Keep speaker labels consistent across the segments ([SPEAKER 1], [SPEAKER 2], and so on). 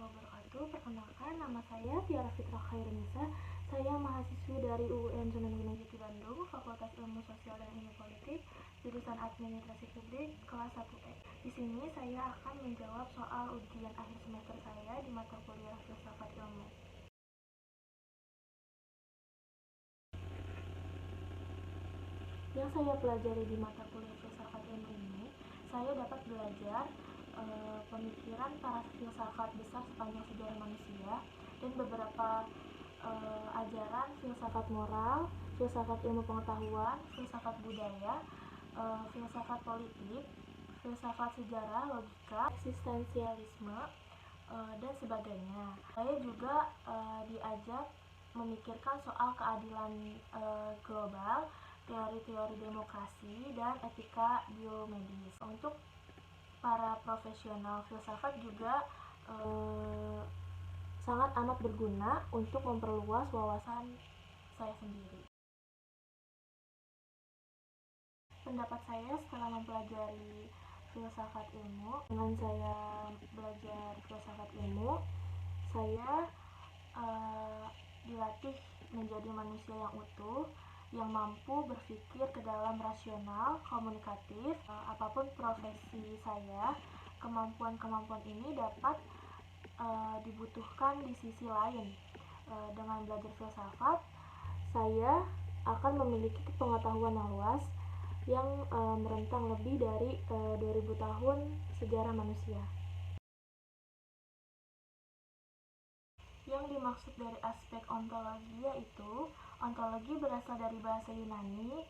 [SPEAKER 1] wabarakatuh. Perkenalkan, nama saya Tiara Fitra Khairunisa. Saya mahasiswi dari UUN Sunan Gunung Jati Bandung, Fakultas Ilmu Sosial dan Ilmu Politik, jurusan Administrasi Publik, kelas 1E. Di sini saya akan menjawab soal ujian akhir semester saya di mata kuliah Filsafat Ilmu. Yang saya pelajari di mata kuliah Filsafat Ilmu ini, saya dapat belajar pemikiran para filsafat besar sepanjang sejarah manusia dan beberapa ajaran filsafat moral, filsafat ilmu pengetahuan, filsafat budaya, filsafat politik, filsafat sejarah, logika, eksistensialisme, dan sebagainya. Saya juga diajak memikirkan soal keadilan global, teori-teori demokrasi, dan etika biomedis. Untuk para profesional filsafat juga sangat amat berguna untuk memperluas wawasan saya sendiri. Pendapat saya setelah mempelajari filsafat ilmu, dengan saya belajar filsafat ilmu, saya dilatih menjadi manusia yang utuh, yang mampu berpikir ke dalam rasional, komunikatif. Apapun profesi saya, kemampuan-kemampuan ini dapat dibutuhkan di sisi lain. Dengan belajar filsafat, saya akan memiliki pengetahuan yang luas yang merentang lebih dari 2000 tahun sejarah manusia. Yang dimaksud dari aspek ontologi yaitu ontologi berasal dari bahasa Yunani,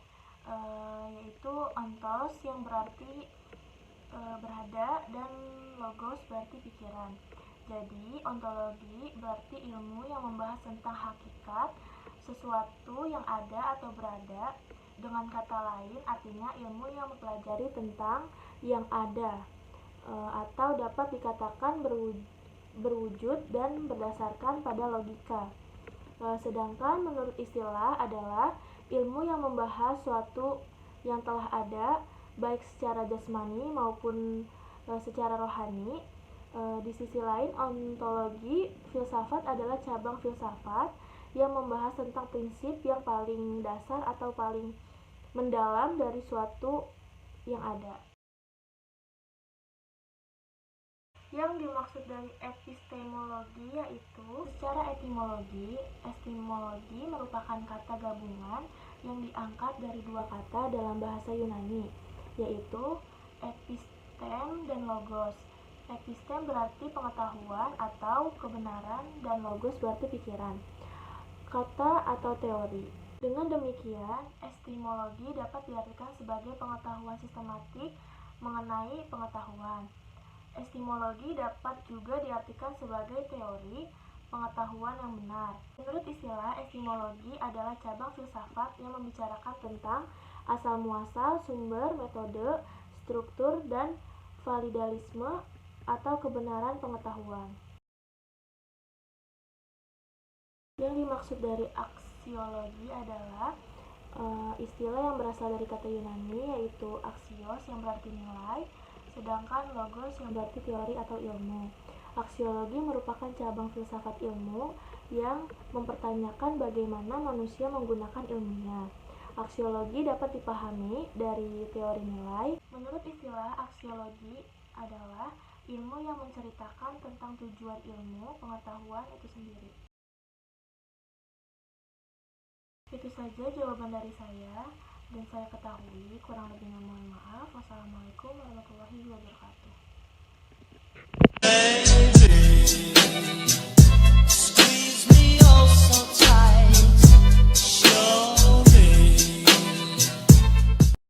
[SPEAKER 1] yaitu ontos yang berarti berada dan logos berarti pikiran. Jadi ontologi berarti ilmu yang membahas tentang hakikat sesuatu yang ada atau berada. Dengan kata lain, artinya ilmu yang mempelajari tentang yang ada, atau dapat dikatakan berwujud dan berdasarkan pada logika. Sedangkan menurut istilah adalah ilmu yang membahas suatu yang telah ada, baik secara jasmani maupun secara rohani. Di sisi lain, ontologi filsafat adalah cabang filsafat yang membahas tentang prinsip yang paling dasar atau paling mendalam dari suatu yang ada. Yang dimaksud dari epistemologi yaitu secara etimologi merupakan kata gabungan yang diangkat dari dua kata dalam bahasa Yunani, yaitu epistem dan logos. Epistem berarti pengetahuan atau kebenaran dan logos berarti pikiran, kata atau teori. Dengan demikian, epistemologi dapat diartikan sebagai pengetahuan sistematik mengenai pengetahuan. Epistemologi dapat juga diartikan sebagai teori pengetahuan yang benar. Menurut istilah, epistemologi adalah cabang filsafat yang membicarakan tentang asal-muasal, sumber, metode, struktur, dan validalisme atau kebenaran pengetahuan. Yang dimaksud dari aksiologi adalah istilah yang berasal dari kata Yunani, yaitu aksios yang berarti nilai, sedangkan logos yang berarti teori atau ilmu. Aksiologi merupakan cabang filsafat ilmu yang mempertanyakan bagaimana manusia menggunakan ilmunya. Aksiologi dapat dipahami dari teori nilai. Menurut istilah, aksiologi adalah ilmu yang menceritakan tentang tujuan ilmu pengetahuan itu sendiri. Itu saja jawaban dari saya, dan saya ketahui kurang lebihnya mohon maaf. Wassalamualaikum warahmatullahi wabarakatuh.